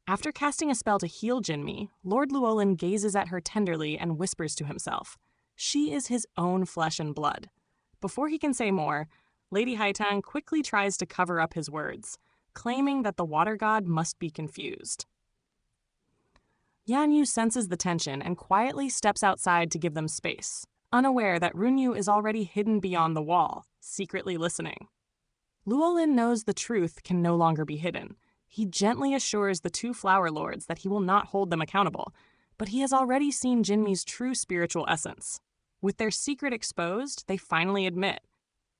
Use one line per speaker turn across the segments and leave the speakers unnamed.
After casting a spell to heal Jinmi, Lord Llewellyn gazes at her tenderly and whispers to himself, "She is his own flesh and blood." Before he can say more, Lady Haitang quickly tries to cover up his words, claiming that the water god must be confused. Yan Yu senses the tension and quietly steps outside to give them space, unaware that Runyu is already hidden beyond the wall, secretly listening. Llewellyn knows the truth can no longer be hidden. He gently assures the two flower lords that he will not hold them accountable, but he has already seen Jinmi's true spiritual essence. With their secret exposed, they finally admit,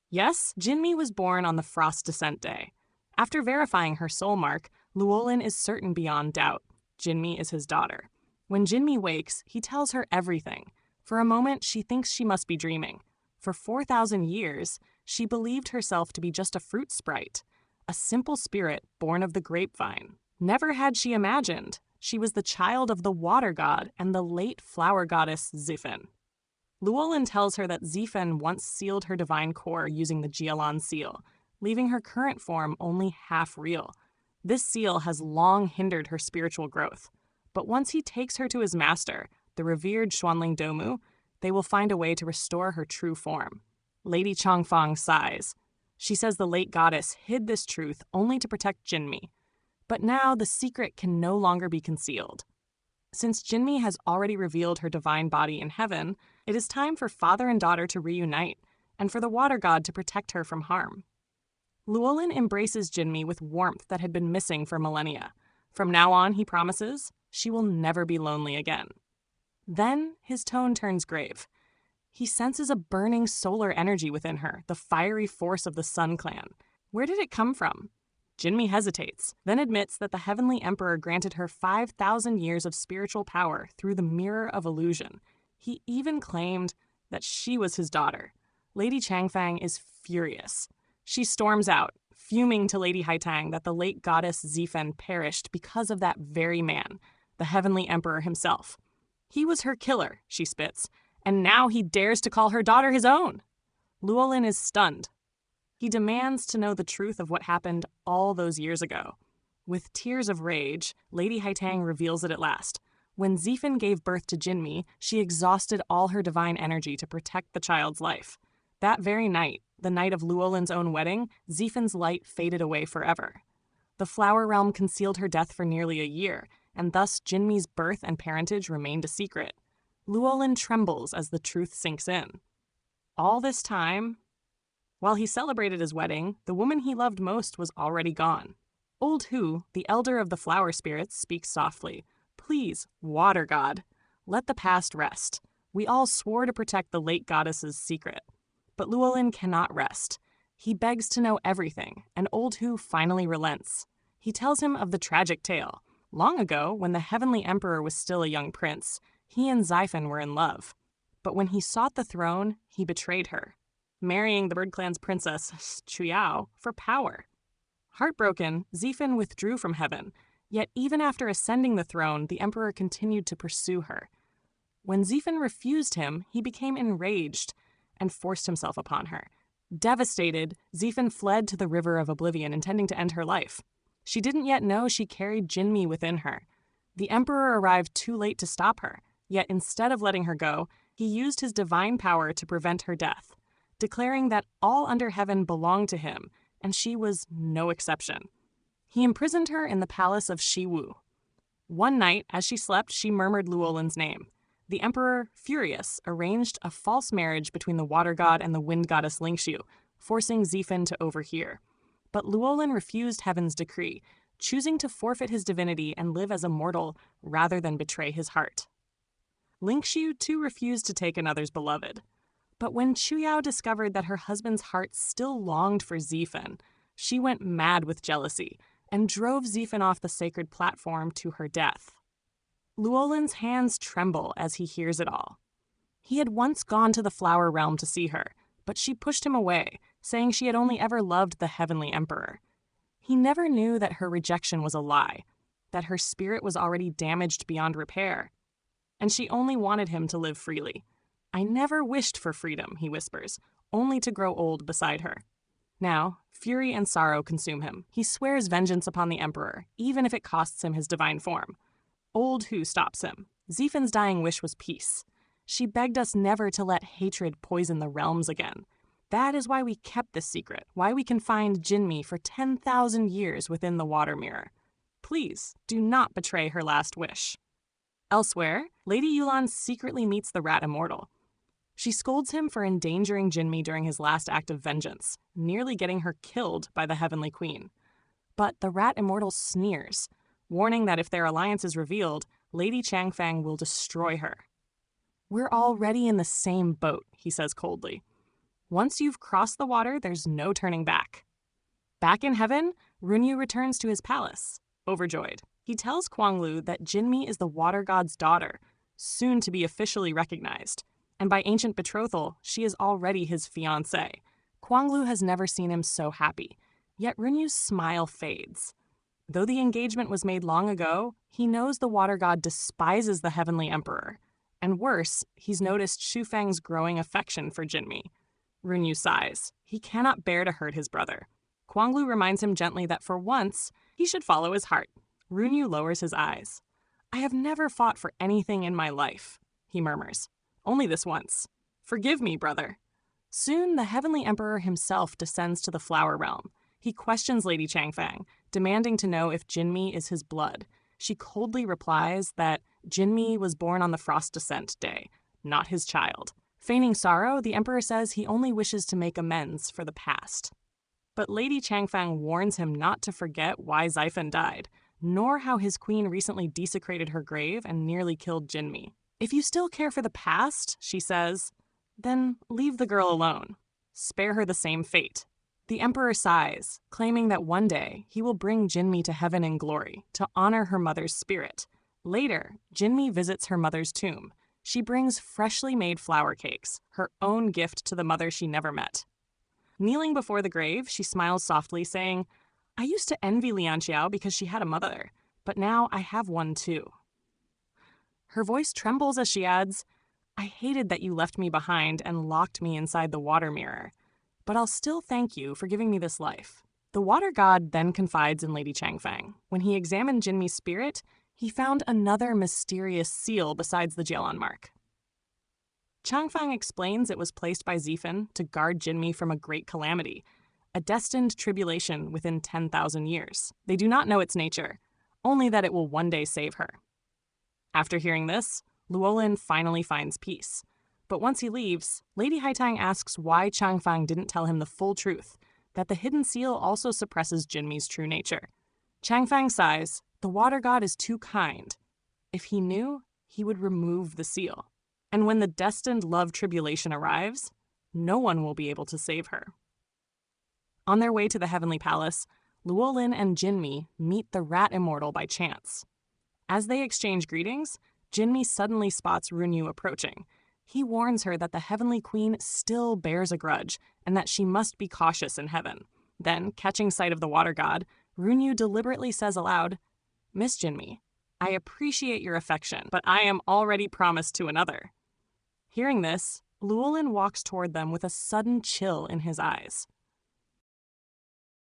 yes, Jinmi was born on the Frost Descent Day. After verifying her soul mark, Llewellyn is certain beyond doubt. Jinmi is his daughter. When Jinmi wakes, he tells her everything. For a moment, she thinks she must be dreaming. For 4,000 years, she believed herself to be just a fruit sprite, a simple spirit born of the grapevine. Never had she imagined she was the child of the water god and the late flower goddess Zifen. Llewellyn tells her that Zifen once sealed her divine core using the Jialan seal, leaving her current form only half real. This seal has long hindered her spiritual growth, but once he takes her to his master, the revered Xuanling Domu, they will find a way to restore her true form. Lady Changfang sighs. She says the late goddess hid this truth only to protect Jinmi, but now the secret can no longer be concealed. Since Jinmi has already revealed her divine body in heaven, it is time for father and daughter to reunite, and for the water god to protect her from harm. Llewellyn embraces Jinmi with warmth that had been missing for millennia. From now on, he promises, she will never be lonely again. Then his tone turns grave. He senses a burning solar energy within her, the fiery force of the Sun Clan. Where did it come from? Jinmi hesitates, then admits that the Heavenly Emperor granted her 5,000 years of spiritual power through the Mirror of Illusion. He even claimed that she was his daughter. Lady Changfang is furious. She storms out, fuming to Lady Haitang that the late goddess Zifen perished because of that very man, the Heavenly Emperor himself. He was her killer, she spits, and now he dares to call her daughter his own. Llewellyn is stunned. He demands to know the truth of what happened all those years ago. With tears of rage, Lady Haitang reveals it at last. When Zifen gave birth to Jinmi, she exhausted all her divine energy to protect the child's life. That very night, the night of Llewellyn's own wedding, Zifen's light faded away forever. The flower realm concealed her death for nearly a year, and thus Jinmi's birth and parentage remained a secret. Llewellyn trembles as the truth sinks in. All this time, while he celebrated his wedding, the woman he loved most was already gone. Old Hu, the elder of the flower spirits, speaks softly. Please, water god, let the past rest. We all swore to protect the late goddess's secret. But Llewellyn cannot rest. He begs to know everything, and Old Hu finally relents. He tells him of the tragic tale. Long ago, when the Heavenly Emperor was still a young prince, he and Zifen were in love. But when he sought the throne, he betrayed her, marrying the Bird Clan's princess, Chuyao, for power. Heartbroken, Zifen withdrew from heaven, yet even after ascending the throne, the emperor continued to pursue her. When Zifen refused him, he became enraged and forced himself upon her. Devastated, Zifen fled to the River of Oblivion, intending to end her life. She didn't yet know she carried Jinmi within her. The emperor arrived too late to stop her, yet instead of letting her go, he used his divine power to prevent her death, declaring that all under heaven belonged to him, and she was no exception. He imprisoned her in the palace of Shiwu. One night, as she slept, she murmured Llewellyn's name. The emperor, furious, arranged a false marriage between the water god and the wind goddess Lingxiu, forcing Zifen to overhear. But Llewellyn refused heaven's decree, choosing to forfeit his divinity and live as a mortal rather than betray his heart. Lingxiu too refused to take another's beloved. But when Chuyao discovered that her husband's heart still longed for Zifen, she went mad with jealousy and drove Zifen off the sacred platform to her death. Llewellyn's hands tremble as he hears it all. He had once gone to the flower realm to see her, but she pushed him away, saying she had only ever loved the Heavenly Emperor. He never knew that her rejection was a lie, that her spirit was already damaged beyond repair, and she only wanted him to live freely. I never wished for freedom, he whispers, only to grow old beside her. Now, fury and sorrow consume him. He swears vengeance upon the emperor, even if it costs him his divine form. Old Hu stops him. Zifen's dying wish was peace. She begged us never to let hatred poison the realms again. That is why we kept this secret, why we confined Jinmi for 10,000 years within the water mirror. Please, do not betray her last wish. Elsewhere, Lady Yulan secretly meets the rat immortal. She scolds him for endangering Jinmi during his last act of vengeance, nearly getting her killed by the Heavenly Queen. But the rat immortal sneers, warning that if their alliance is revealed, Lady Changfang will destroy her. "We're already in the same boat," he says coldly. "Once you've crossed the water, there's no turning back." Back in heaven, Runyu returns to his palace, overjoyed. He tells Kuang-lu that Jinmi is the water god's daughter, soon to be officially recognized. And by ancient betrothal, she is already his fiancée. Kuang-lu has never seen him so happy, yet Runyu's smile fades. Though the engagement was made long ago, he knows the water god despises the heavenly emperor. And worse, he's noticed Shufang's growing affection for Jinmi. Runyu sighs. He cannot bear to hurt his brother. Kuang-lu reminds him gently that for once, he should follow his heart. Runyu lowers his eyes. "I have never fought for anything in my life," he murmurs. "Only this once. Forgive me, brother." Soon, the heavenly emperor himself descends to the flower realm. He questions Lady Changfang, demanding to know if Jinmi is his blood. She coldly replies that Jinmi was born on the frost descent day, not his child. Feigning sorrow, the emperor says he only wishes to make amends for the past. But Lady Changfang warns him not to forget why Zifen died, nor how his queen recently desecrated her grave and nearly killed Jinmi. "If you still care for the past," she says, "then leave the girl alone. Spare her the same fate." The emperor sighs, claiming that one day he will bring Jinmi to heaven in glory to honor her mother's spirit. Later, Jinmi visits her mother's tomb. She brings freshly made flower cakes, her own gift to the mother she never met. Kneeling before the grave, she smiles softly, saying, "I used to envy Lianqiao because she had a mother, but now I have one too." Her voice trembles as she adds, "I hated that you left me behind and locked me inside the water mirror, but I'll still thank you for giving me this life." The water god then confides in Lady Changfang. When he examined Jinmi's spirit, he found another mysterious seal besides the Jialan mark. Changfang explains it was placed by Zifen to guard Jinmi from a great calamity, a destined tribulation within 10,000 years. They do not know its nature, only that it will one day save her. After hearing this, Luolin finally finds peace. But once he leaves, Lady Haitang asks why Changfang didn't tell him the full truth, that the hidden seal also suppresses Jinmi's true nature. Changfang sighs, the water god is too kind. If he knew, he would remove the seal. And when the destined love tribulation arrives, no one will be able to save her. On their way to the heavenly palace, Luolin and Jinmi meet the rat immortal by chance. As they exchange greetings, Jinmi suddenly spots Runyu approaching. He warns her that the heavenly queen still bears a grudge and that she must be cautious in heaven. Then, catching sight of the water god, Runyu deliberately says aloud, "Miss Jinmi, I appreciate your affection, but I am already promised to another." Hearing this, Luolin walks toward them with a sudden chill in his eyes.